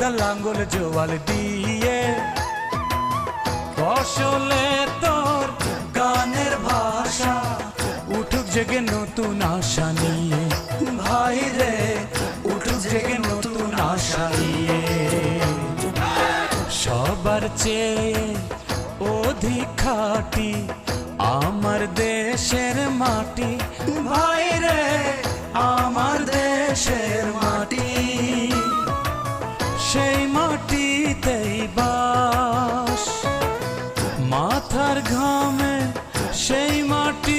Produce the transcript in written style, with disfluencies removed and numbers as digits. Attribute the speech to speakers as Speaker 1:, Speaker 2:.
Speaker 1: কোদাল লাঙ্গল জোয়াল দিয়ে ফসলে তোর গানের ভাষা উঠুক জেগে নতুন আশা নিয়ে ভাই রে উঠুক জেগে নতুন আশা নিয়ে সবার চেয়ে অধিক খাঁটি আমার দেশের মাটি ভাই রে আমার দেশের মাটি সেই মাটিতেই বাস মাথার ঘামে সেই মাটি